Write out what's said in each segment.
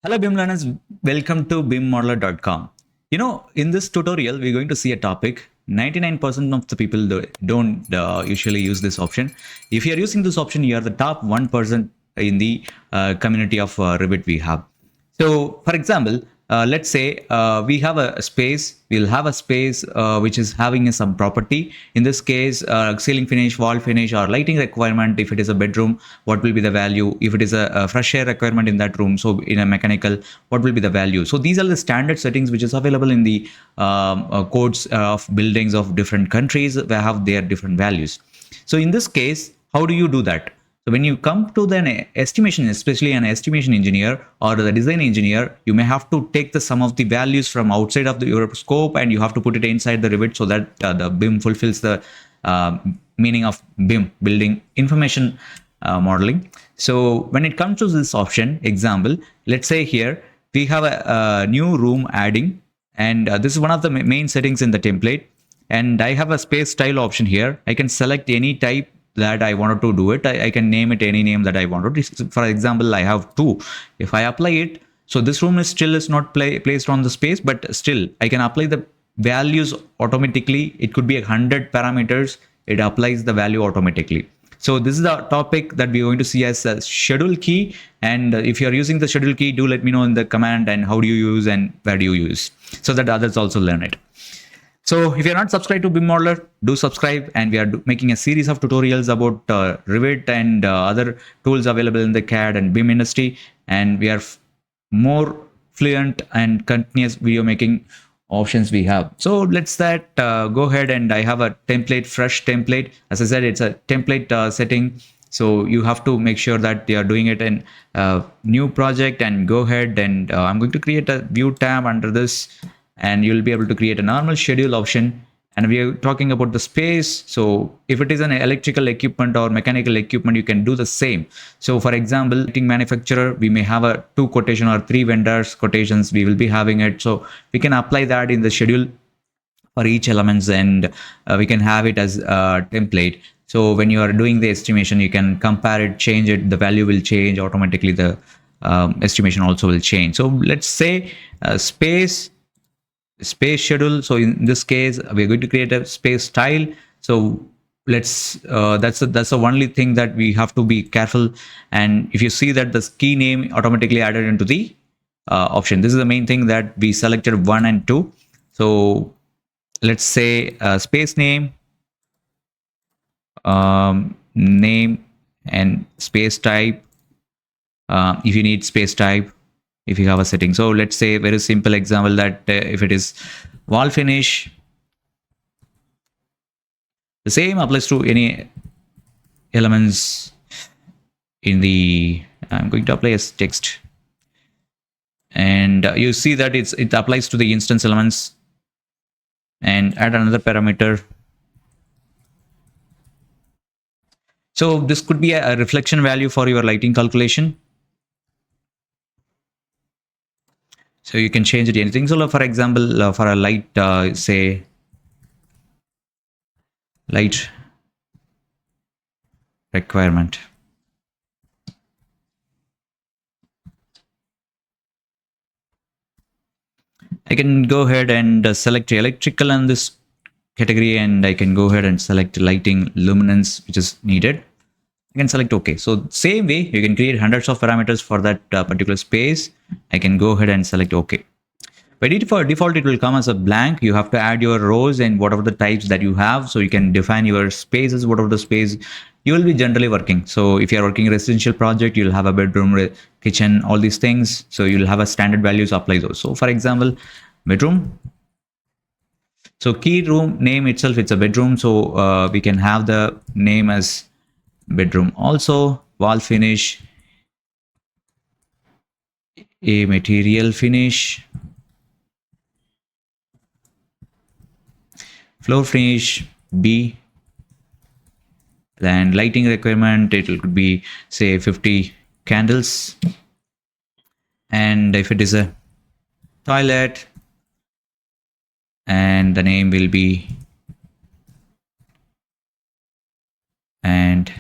Hello BIM learners, welcome to BIMmodeler.com. In this tutorial, we're going to see a topic. 99% of the people don't usually use this option. If you're using this option, you are the top 1% in the community of Revit we have. So, for example, let's say we have a space, we'll have a space which is having some property. In this case, ceiling finish, wall finish, or lighting requirement. If it is a bedroom, what will be the value? If it is a fresh air requirement in that room, so in a mechanical, what will be the value? So these are the standard settings which is available in the codes of buildings of different countries that have their different values. So in this case, how do you do that? So when you come to the estimation, especially an estimation engineer or the design engineer, you may have to take the sum of the values from outside of your scope and you have to put it inside the Revit so that the BIM fulfills the meaning of BIM, building information modeling. So when it comes to this option, example, let's say here we have a new room adding, and this is one of the main settings in the template. And I have a space style option here. I can select any type that I wanted to do it. I can name it any name that I wanted. For example, I have two. If I apply it, so this room is not placed on the space, but still I can apply the values automatically. It could be 100 parameters. It applies the value automatically. So this is the topic that we're going to see as a schedule key. And if you're using the schedule key, do let me know in the command and how do you use and where do you use, so that others also learn it. So if you're not subscribed to BIM Modeler, do subscribe, and we are making a series of tutorials about Revit and other tools available in the CAD and BIM industry, and we are more fluent and continuous video making options we have. So let's go ahead, and I have a template, fresh template. As I said, it's a template setting. So you have to make sure that you are doing it in a new project, and go ahead, and I'm going to create a view tab under this, and you'll be able to create a normal schedule option. And we are talking about the space. So if it is an electrical equipment or mechanical equipment, you can do the same. So for example, lighting manufacturer, we may have a 2 quotation or 3 vendors quotations, we will be having it. So we can apply that in the schedule for each elements, and we can have it as a template. So when you are doing the estimation, you can compare it, change it, the value will change automatically, the estimation also will change. So let's say space schedule. So in this case, we're going to create a space style. So let's that's the only thing that we have to be careful. And if you see that the key name automatically added into the option, this is the main thing that we selected 1 and 2. So let's say space name, name, and space type, if you need space type, if you have a setting. So let's say very simple example that if it is wall finish, the same applies to any elements in the, I'm going to apply as text, and you see that it applies to the instance elements, and add another parameter. So this could be a reflection value for your lighting calculation. So you can change it anything. So for example, for a light, say light requirement. I can go ahead and select electrical in this category, and I can go ahead and select lighting luminance, which is needed. I can select OK. So same way, you can create hundreds of parameters for that particular space. I can go ahead and select OK. By default, it will come as a blank. You have to add your rows and whatever the types that you have. So you can define your spaces, whatever the space you will be generally working. So if you're working a residential project, you'll have a bedroom, kitchen, all these things. So you'll have a standard values apply those. So for example, bedroom. So key room name itself, it's a bedroom. So we can have the name as bedroom. Also wall finish, a material finish, floor finish B, then lighting requirement, it could be say 50 candles, and if it is a toilet, and the name will be and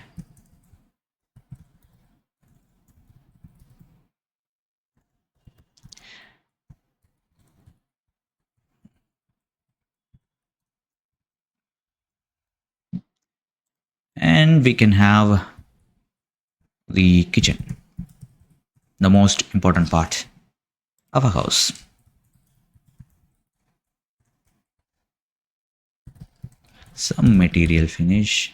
and we can have the kitchen, the most important part of a house. Some material finish.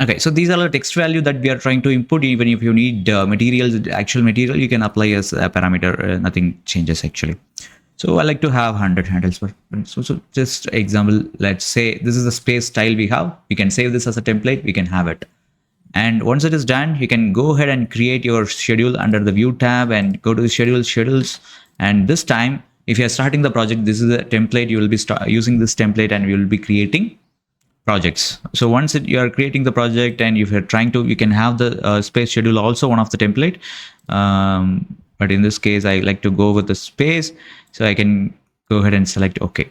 Okay, so these are the text value that we are trying to input. Even if you need materials, actual material, you can apply as a parameter. Nothing changes actually. So I like to have 100 handles per. So just example, let's say this is the space style we have. We can save this as a template. We can have it. And once it is done, you can go ahead and create your schedule under the view tab and go to the schedules. And this time, if you are starting the project, this is a template. You will be using this template and you will be creating projects. So once you are creating the project and if you're trying to, you can have the space schedule also one of the template. But in this case, I like to go with the space. So I can go ahead and select OK.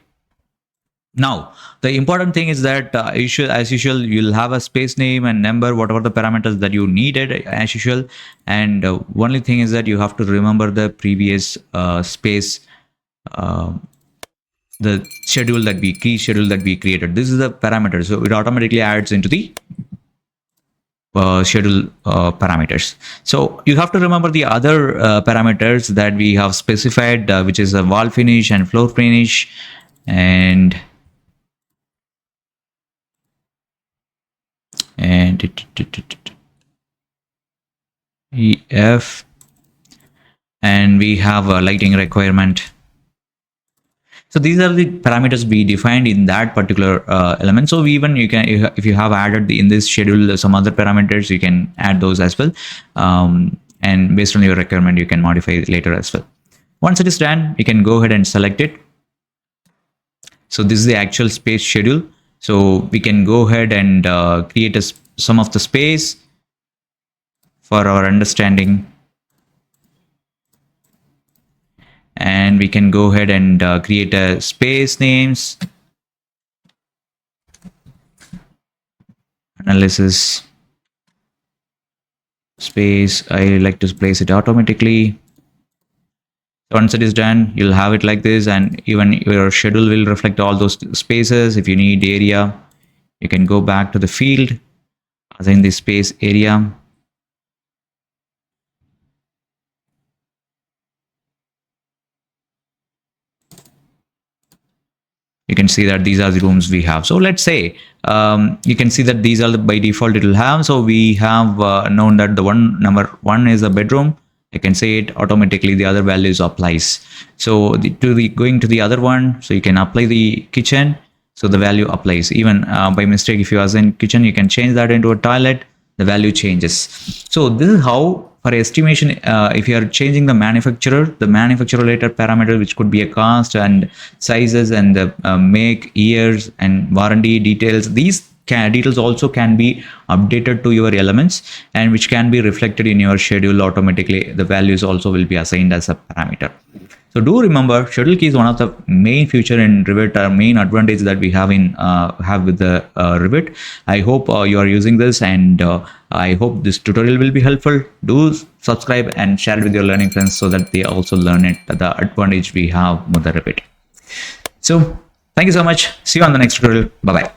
Now, the important thing is that as usual, you'll have a space name and number, whatever the parameters that you needed as usual. And only thing is that you have to remember the previous space, the key schedule that we created. This is the parameter. So it automatically adds into the schedule parameters. So you have to remember the other parameters that we have specified, which is a wall finish and floor finish and EF, and we have a lighting requirement. So these are the parameters we defined in that particular element. So even you can, if you have added in this schedule some other parameters, you can add those as well. And based on your requirement, you can modify it later as well. Once it is done, you can go ahead and select it. So this is the actual space schedule. So we can go ahead and create some of the space for our understanding. And we can go ahead and create a space names, analysis, space. I like to place it automatically. Once it is done, you'll have it like this, and even your schedule will reflect all those spaces. If you need area, you can go back to the field, assign the space area. You can see that these are the rooms we have. So let's say you can see that these are by default it will have. So we have known that the number one is a bedroom. I can say it automatically, the other values applies. So going to the other one, so you can apply the kitchen. So the value applies. Even by mistake, if you assign kitchen, you can change that into a toilet, the value changes. So this is how for estimation, if you are changing the manufacturer related parameter, which could be a cost and sizes and the make, years and warranty details, these details also can be updated to your elements and which can be reflected in your schedule automatically. The values also will be assigned as a parameter. So do remember, schedule key is one of the main feature in Revit, main advantage that we have with the Revit. I hope you are using this, and I hope this tutorial will be helpful. Do subscribe and share it with your learning friends so that they also learn it, the advantage we have with the Revit. So thank you so much. See you on the next tutorial. Bye bye.